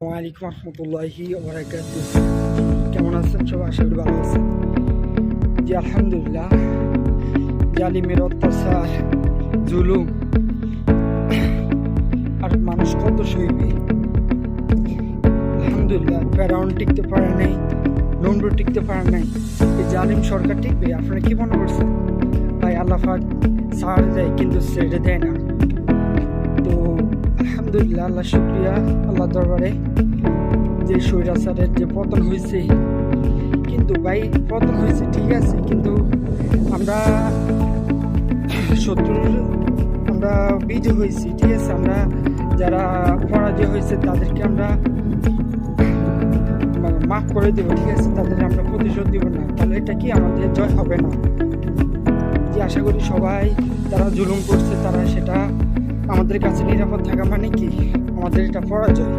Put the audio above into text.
ওয়ালাইকুম রহমতুল্লাহি ওবারাকাতুহ। কেমন আছেন সবাই? আশা করি ভালো আছেন। জি আলহামদুলিল্লাহ। জালিমের অত্যাচার, জুলুম আর মানুষ কত সইবে। আলহামদুলিল্লাহ, ফেরাউন টিকতে পারে নাই, নমরুদ টিকতে পারে নাই, এই জালিম সরকার টিকবে? আপনারা কি মনে করছেন? ভাই আল্লাহ পাক ছাড় দেয় কিন্তু ছেড়ে দেয় না। তো আলহামদুলিল্লাহ, আল্লাহ শুকরিয়া, আল্লাহ দরবারে যে স্বৈরাচারের যে পতন হয়েছে। কিন্তু ভাই পতন হয়েছে ঠিক আছে, কিন্তু আমরা আমরা বিজয় হয়েছি ঠিক আছে। আমরা যারা পরাজয় হয়েছে তাদেরকে আমরা মাফ করে দেবো ঠিক আছে, তাদের আমরা প্রতিশোধ দিব না। তাহলে এটা কি আমাদের জয় হবে না? যে আশা করি সবাই যারা জুলুম করছে তারা সেটা আমাদের কাছে নিরাপদ থাকা মানে কি আমাদের এটা পরাজয়।